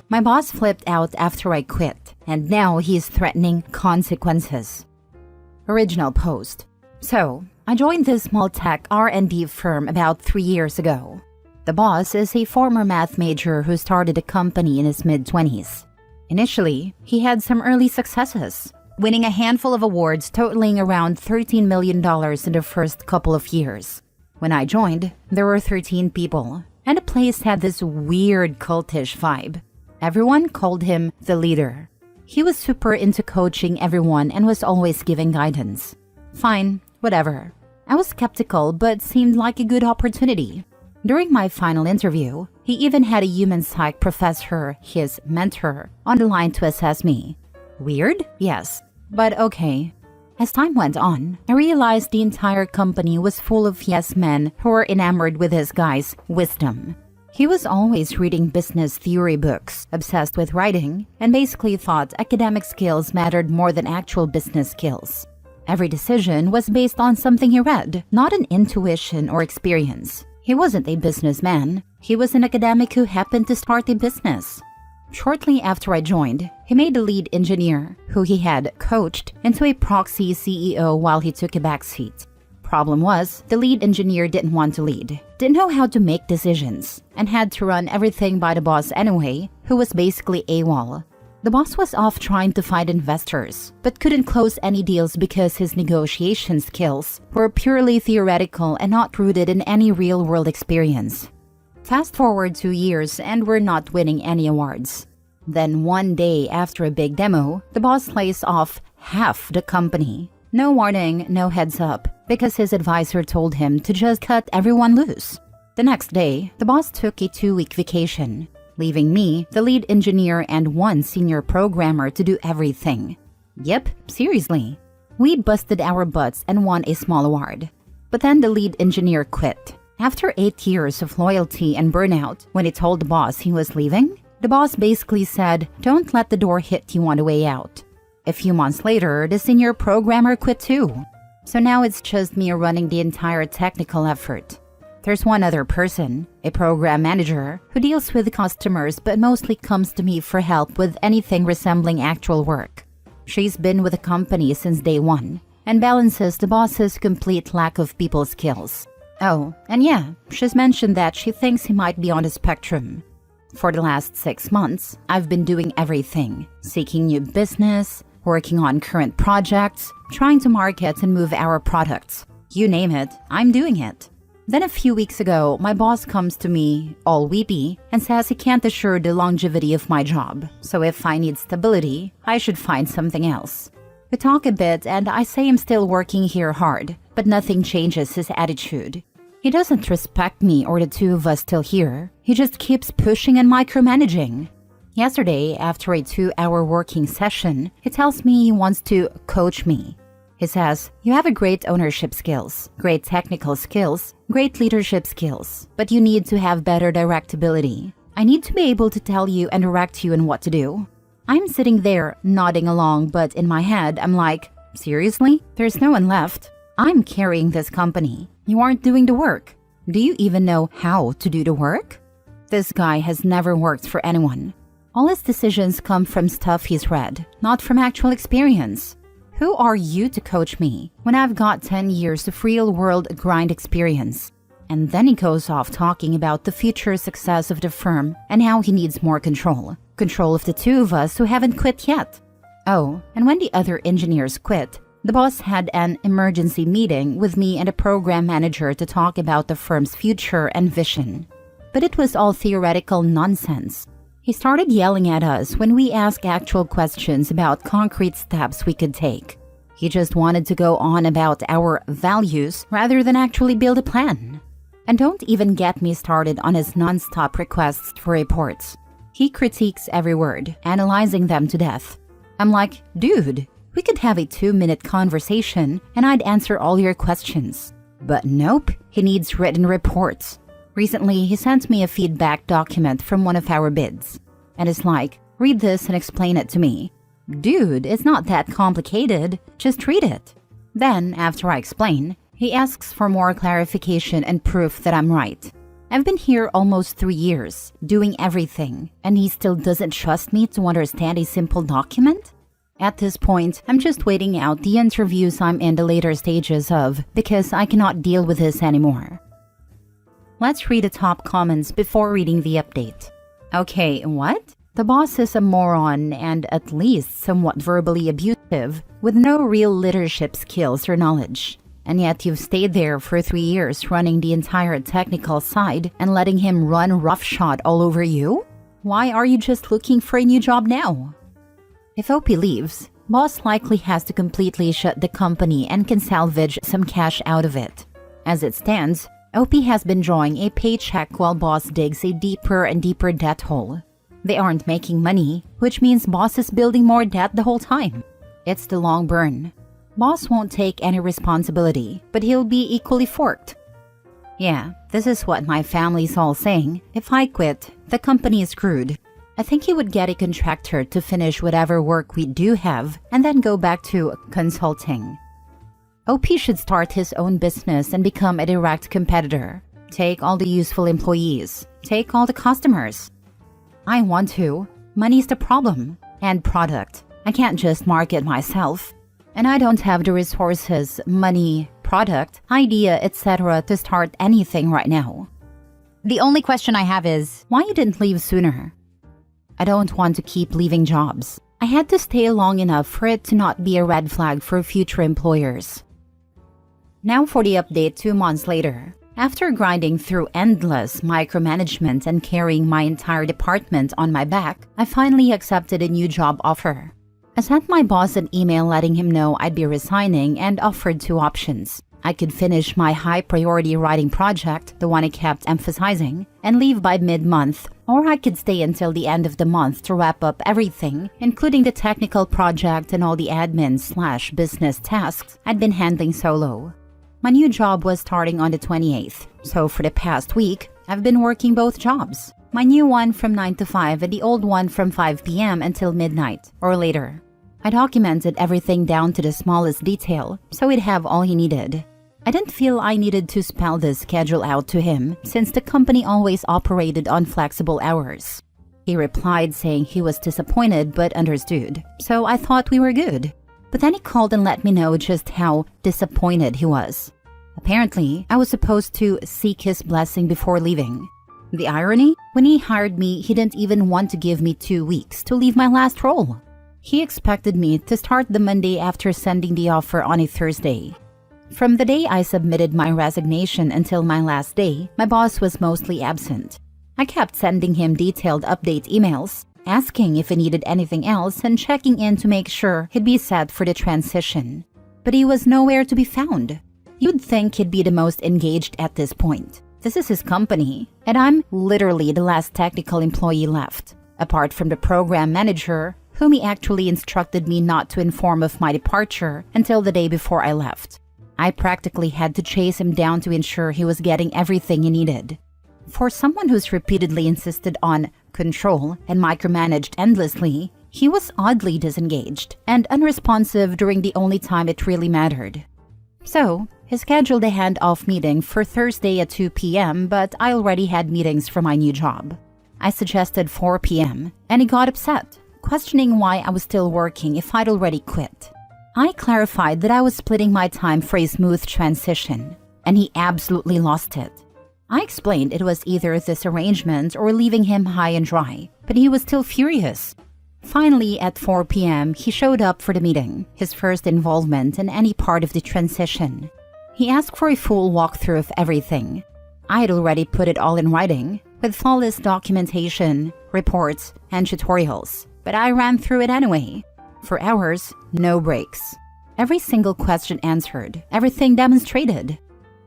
My boss flipped out after I quit, and now he's threatening consequences. Original post. So, I joined this small tech R&D firm about 3 years ago. The boss is a former math major who started a company in his mid-20s. Initially, he had some early successes, winning a handful of awards totaling around $13 million in the first couple of years. When I joined, there were 13 people, and the place had this weird cultish vibe. Everyone called him the leader. He was super into coaching everyone and was always giving guidance. Fine, whatever. I was skeptical, but seemed like a good opportunity. During my final interview, he even had a human psych professor, his mentor, on the line to assess me. Weird? Yes, but okay. As time went on, I realized the entire company was full of yes men who were enamored with this guy's wisdom. He was always reading business theory books, obsessed with writing, and basically thought academic skills mattered more than actual business skills. Every decision was based on something he read, not an intuition or experience. He wasn't a businessman. He was an academic who happened to start a business. Shortly after I joined, he made the lead engineer, who he had coached, into a proxy CEO while he took a backseat. Problem was, the lead engineer didn't want to lead, didn't know how to make decisions, and had to run everything by the boss anyway, who was basically AWOL. The boss was off trying to find investors, but couldn't close any deals because his negotiation skills were purely theoretical and not rooted in any real-world experience. Fast forward 2 years and we're not winning any awards. Then one day after a big demo, the boss lays off half the company. No warning, no heads up, because his advisor told him to just cut everyone loose. The next day, the boss took a 2-week vacation, leaving me, the lead engineer, and one senior programmer to do everything. Yep, seriously. We busted our butts and won a small award. But then the lead engineer quit. After 8 years of loyalty and burnout, when he told the boss he was leaving, the boss basically said, "Don't let the door hit you on the way out." A few months later, the senior programmer quit too. So now it's just me running the entire technical effort. There's one other person, a program manager, who deals with customers but mostly comes to me for help with anything resembling actual work. She's been with the company since day one and balances the boss's complete lack of people skills. Oh, and yeah, she's mentioned that she thinks he might be on the spectrum. For the last 6 months, I've been doing everything, seeking new business, working on current projects, trying to market and move our products. You name it, I'm doing it. Then a few weeks ago, my boss comes to me, all weepy, and says he can't assure the longevity of my job, so if I need stability, I should find something else. We talk a bit and I say I'm still working here hard, but nothing changes his attitude. He doesn't respect me or the two of us still here. He just keeps pushing and micromanaging. Yesterday, after a 2-hour working session, he tells me he wants to coach me. He says, "You have a great ownership skills, great technical skills, great leadership skills, but you need to have better directability. I need to be able to tell you and direct you in what to do." I'm sitting there nodding along, but in my head, I'm like, seriously? There's no one left. I'm carrying this company. You aren't doing the work. Do you even know how to do the work? This guy has never worked for anyone. All his decisions come from stuff he's read, not from actual experience. Who are you to coach me when I've got 10 years of real-world grind experience? And then he goes off talking about the future success of the firm and how he needs more control. Control of the two of us who haven't quit yet. Oh, and when the other engineers quit, the boss had an emergency meeting with me and a program manager to talk about the firm's future and vision. But it was all theoretical nonsense. He started yelling at us when we asked actual questions about concrete steps we could take. He just wanted to go on about our values rather than actually build a plan. And don't even get me started on his non-stop requests for reports. He critiques every word, analyzing them to death. I'm like, dude, we could have a 2-minute conversation and I'd answer all your questions. But nope, he needs written reports. Recently, he sent me a feedback document from one of our bids. And it's like, read this and explain it to me. Dude, it's not that complicated. Just read it. Then, after I explain, he asks for more clarification and proof that I'm right. I've been here almost 3 years, doing everything, and he still doesn't trust me to understand a simple document? At this point, I'm just waiting out the interviews I'm in the later stages of because I cannot deal with this anymore. Let's read the top comments before reading the update. Okay, what? The boss is a moron and at least somewhat verbally abusive with no real leadership skills or knowledge. And yet you've stayed there for 3 years running the entire technical side and letting him run roughshod all over you? Why are you just looking for a new job now? If OP leaves, boss likely has to completely shut the company and can salvage some cash out of it. As it stands, OP has been drawing a paycheck while boss digs a deeper and deeper debt hole. They aren't making money, which means boss is building more debt the whole time. It's the long burn. Boss won't take any responsibility, but he'll be equally forked. Yeah, this is what my family's all saying. If I quit, the company is screwed. I think he would get a contractor to finish whatever work we do have and then go back to consulting. OP should start his own business and become a direct competitor. Take all the useful employees. Take all the customers. I want to. Money's the problem. And product. I can't just market myself. And I don't have the resources, money, product, idea, etc. to start anything right now. The only question I have is, why you didn't leave sooner? I don't want to keep leaving jobs. I had to stay long enough for it to not be a red flag for future employers. Now for the update 2 months later. After grinding through endless micromanagement and carrying my entire department on my back, I finally accepted a new job offer. I sent my boss an email letting him know I'd be resigning and offered 2 options. I could finish my high-priority writing project, the one I kept emphasizing, and leave by mid-month, or I could stay until the end of the month to wrap up everything, including the technical project and all the admin/business tasks I'd been handling solo. My new job was starting on the 28th, so for the past week, I've been working both jobs. My new one from 9 to 5 and the old one from 5 p.m. until midnight, or later. I documented everything down to the smallest detail, so he'd have all he needed. I didn't feel I needed to spell this schedule out to him, since the company always operated on flexible hours. He replied saying he was disappointed but understood, so I thought we were good. But then he called and let me know just how disappointed he was. Apparently, I was supposed to seek his blessing before leaving. The irony? When he hired me, he didn't even want to give me 2 weeks to leave my last role. He expected me to start the Monday after sending the offer on a Thursday. From the day I submitted my resignation until my last day, my boss was mostly absent. I kept sending him detailed update emails, asking if he needed anything else and checking in to make sure he'd be set for the transition. But he was nowhere to be found. You'd think he'd be the most engaged at this point. This is his company, and I'm literally the last technical employee left, apart from the program manager, whom he actually instructed me not to inform of my departure until the day before I left. I practically had to chase him down to ensure he was getting everything he needed. For someone who's repeatedly insisted on control and micromanaged endlessly, he was oddly disengaged and unresponsive during the only time it really mattered. So, he scheduled a handoff meeting for Thursday at 2 p.m., but I already had meetings for my new job. I suggested 4 p.m., and he got upset, questioning why I was still working if I'd already quit. I clarified that I was splitting my time for a smooth transition, and he absolutely lost it. I explained it was either this arrangement or leaving him high and dry, but he was still furious. Finally, at 4 p.m., he showed up for the meeting, his first involvement in any part of the transition. He asked for a full walkthrough of everything. I had already put it all in writing, with flawless documentation, reports, and tutorials, but I ran through it anyway. For hours, no breaks. Every single question answered, everything demonstrated.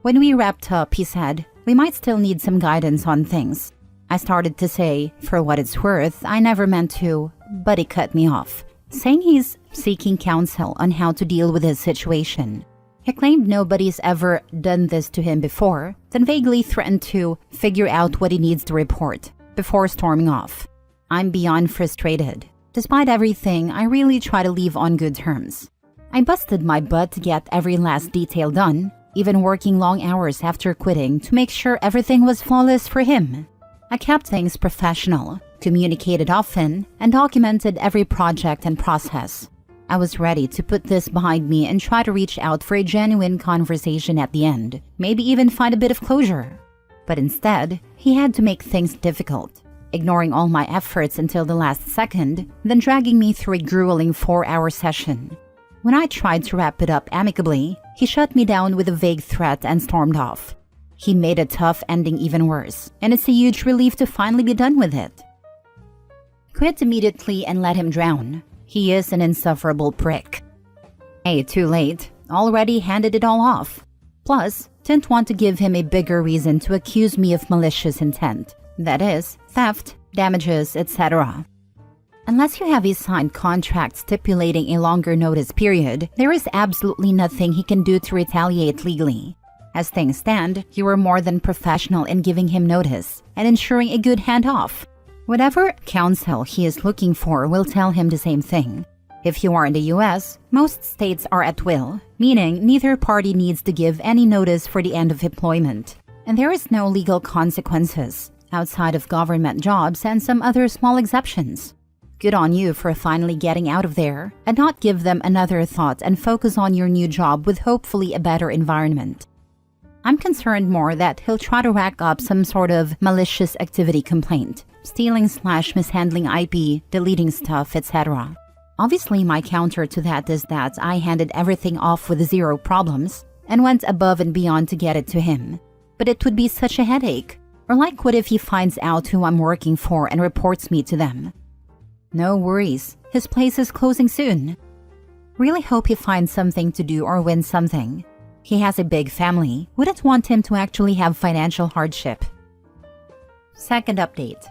When we wrapped up, he said, "We might still need some guidance on things." I started to say, for what it's worth, I never meant to, but he cut me off, saying he's seeking counsel on how to deal with his situation. He claimed nobody's ever done this to him before, then vaguely threatened to figure out what he needs to report before storming off. I'm beyond frustrated. Despite everything, I really try to leave on good terms. I busted my butt to get every last detail done, even working long hours after quitting to make sure everything was flawless for him. I kept things professional, communicated often, and documented every project and process. I was ready to put this behind me and try to reach out for a genuine conversation at the end, maybe even find a bit of closure. But instead, he had to make things difficult, ignoring all my efforts until the last second, then dragging me through a grueling 4-hour session. When I tried to wrap it up amicably, he shut me down with a vague threat and stormed off. He made a tough ending even worse, and it's a huge relief to finally be done with it. Quit immediately and let him drown. He is an insufferable prick. Hey, too late. Already handed it all off. Plus, didn't want to give him a bigger reason to accuse me of malicious intent. That is, theft, damages, etc. Unless you have a signed contract stipulating a longer notice period, there is absolutely nothing he can do to retaliate legally. As things stand, you are more than professional in giving him notice and ensuring a good handoff. Whatever counsel he is looking for will tell him the same thing. If you are in the US, most states are at will, meaning neither party needs to give any notice for the end of employment. And there is no legal consequences, outside of government jobs and some other small exceptions. Good on you for finally getting out of there, and not give them another thought and focus on your new job with hopefully a better environment. I'm concerned more that he'll try to rack up some sort of malicious activity complaint, stealing/mishandling IP, deleting stuff, etc. Obviously, my counter to that is that I handed everything off with 0 problems and went above and beyond to get it to him. But it would be such a headache. Or like, what if he finds out who I'm working for and reports me to them? No worries, his place is closing soon. Really hope he finds something to do or wins something. He has a big family, wouldn't want him to actually have financial hardship. Second update.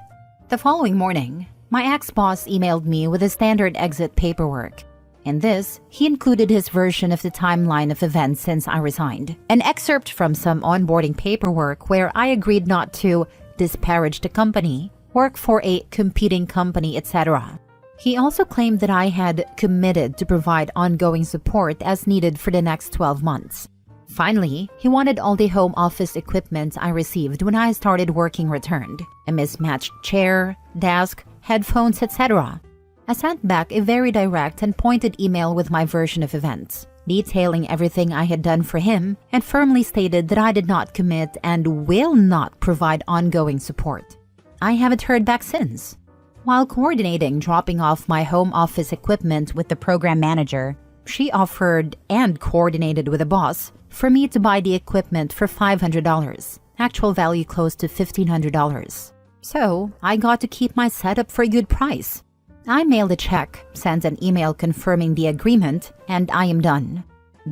The following morning, my ex-boss emailed me with the standard exit paperwork. In this, he included his version of the timeline of events since I resigned, an excerpt from some onboarding paperwork where I agreed not to disparage the company, work for a competing company, etc. He also claimed that I had committed to provide ongoing support as needed for the next 12 months. Finally, he wanted all the home office equipment I received when I started working returned. A mismatched chair, desk, headphones, etc. I sent back a very direct and pointed email with my version of events, detailing everything I had done for him, and firmly stated that I did not commit and will not provide ongoing support. I haven't heard back since. While coordinating dropping off my home office equipment with the program manager, she offered and coordinated with the boss for me to buy the equipment for $500, actual value close to $1,500. So I got to keep my setup for a good price. I mailed a check, sent an email confirming the agreement, and I am done.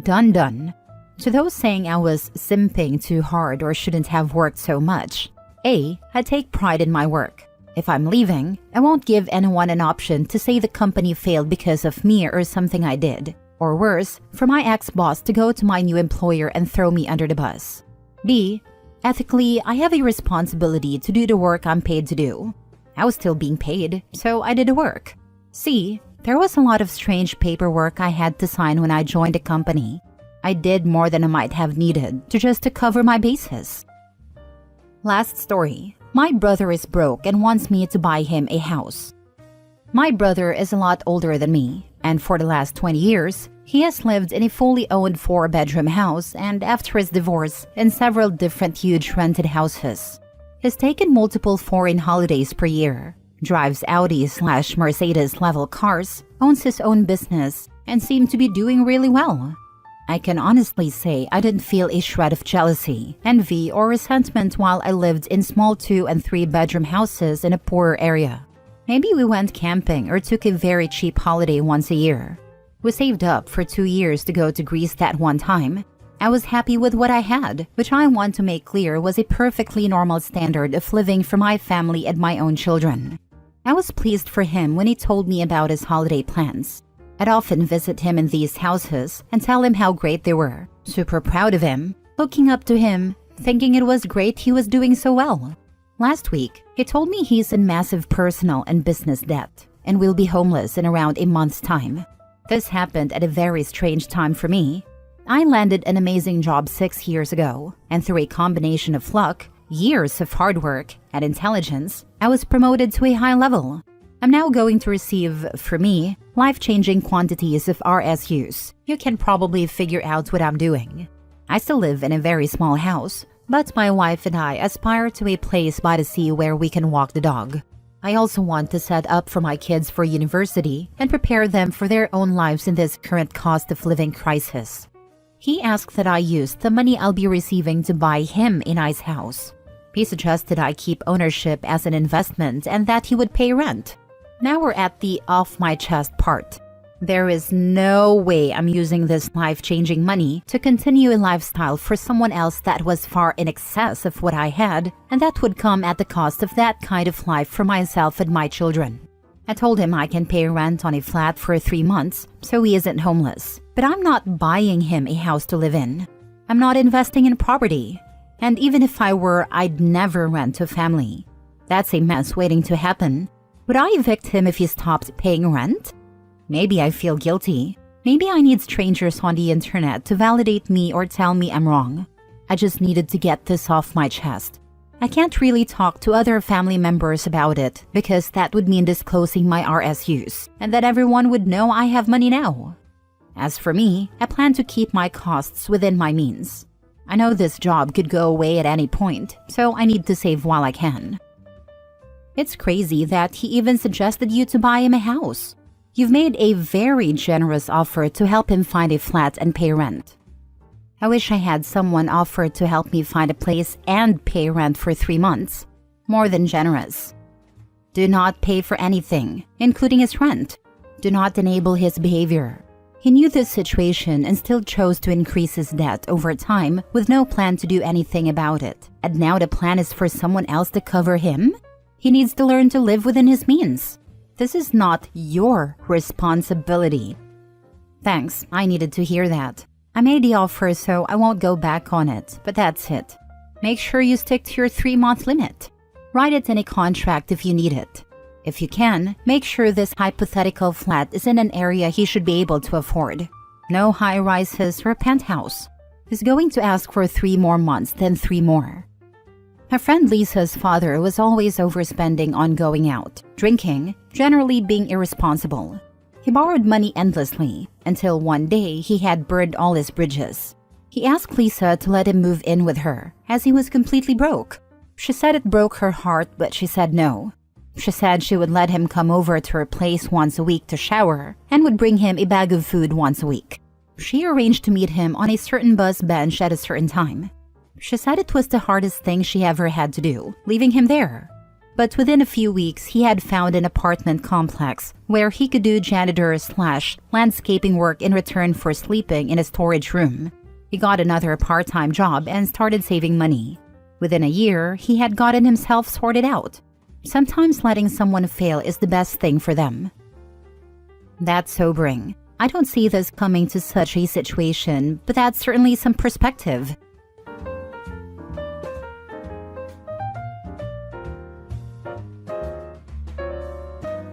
Done. To those saying I was simping too hard or shouldn't have worked so much, I take pride in my work. If I'm leaving, I won't give anyone an option to say the company failed because of me or something I did. Or worse, for my ex-boss to go to my new employer and throw me under the bus. B, ethically, I have a responsibility to do the work I'm paid to do. I was still being paid, so I did the work. C, there was a lot of strange paperwork I had to sign when I joined the company. I did more than I might have needed to cover my bases. Last story. My brother is broke and wants me to buy him a house. My brother is a lot older than me, and for the last 20 years, he has lived in a fully owned 4-bedroom house and after his divorce, in several different huge rented houses. He's taken multiple foreign holidays per year, drives Audi/Mercedes level cars, owns his own business, and seemed to be doing really well. I can honestly say I didn't feel a shred of jealousy, envy, or resentment while I lived in small 2- and 3-bedroom houses in a poorer area. Maybe we went camping or took a very cheap holiday once a year. We saved up for 2 years to go to Greece that one time. I was happy with what I had, which I want to make clear was a perfectly normal standard of living for my family and my own children. I was pleased for him when he told me about his holiday plans. I'd often visit him in these houses and tell him how great they were, super proud of him, looking up to him, thinking it was great he was doing so well. Last week, he told me he's in massive personal and business debt and will be homeless in around a month's time. This happened at a very strange time for me. I landed an amazing job 6 years ago, and through a combination of luck, years of hard work, and intelligence, I was promoted to a high level. I'm now going to receive, for me, life-changing quantities of RSUs. You can probably figure out what I'm doing. I still live in a very small house, but my wife and I aspire to a place by the sea where we can walk the dog. I also want to set up for my kids for university and prepare them for their own lives in this current cost of living crisis. He asked that I use the money I'll be receiving to buy him a nice house. He suggested I keep ownership as an investment and that he would pay rent. Now we're at the off-my-chest part. There is no way I'm using this life-changing money to continue a lifestyle for someone else that was far in excess of what I had, and that would come at the cost of that kind of life for myself and my children. I told him I can pay rent on a flat for 3 months, so he isn't homeless. But I'm not buying him a house to live in. I'm not investing in property. And even if I were, I'd never rent to a family. That's a mess waiting to happen. Would I evict him if he stopped paying rent? Maybe I feel guilty. Maybe I need strangers on the internet to validate me or tell me I'm wrong. I just needed to get this off my chest. I can't really talk to other family members about it because that would mean disclosing my RSUs, and that everyone would know I have money now. As for me, I plan to keep my costs within my means. I know this job could go away at any point, so I need to save while I can. It's crazy that he even suggested you to buy him a house. You've made a very generous offer to help him find a flat and pay rent. I wish I had someone offer to help me find a place and pay rent for 3 months. More than generous. Do not pay for anything, including his rent. Do not enable his behavior. He knew this situation and still chose to increase his debt over time with no plan to do anything about it. And now the plan is for someone else to cover him? He needs to learn to live within his means. This is not your responsibility. Thanks, I needed to hear that. I made the offer, so I won't go back on it, but that's it. Make sure you stick to your 3-month limit. Write it in a contract if you need it. If you can, make sure this hypothetical flat is in an area he should be able to afford. No high-rises or a penthouse. He's going to ask for 3 more months, then 3 more. My friend Lisa's father was always overspending on going out, drinking, generally being irresponsible. He borrowed money endlessly, until one day he had burned all his bridges. He asked Lisa to let him move in with her, as he was completely broke. She said it broke her heart, but she said no. She said she would let him come over to her place once a week to shower, and would bring him a bag of food once a week. She arranged to meet him on a certain bus bench at a certain time. She said it was the hardest thing she ever had to do, leaving him there. But within a few weeks, he had found an apartment complex where he could do janitor/landscaping work in return for sleeping in a storage room. He got another part-time job and started saving money. Within a year, he had gotten himself sorted out. Sometimes letting someone fail is the best thing for them. That's sobering. I don't see this coming to such a situation, but that's certainly some perspective.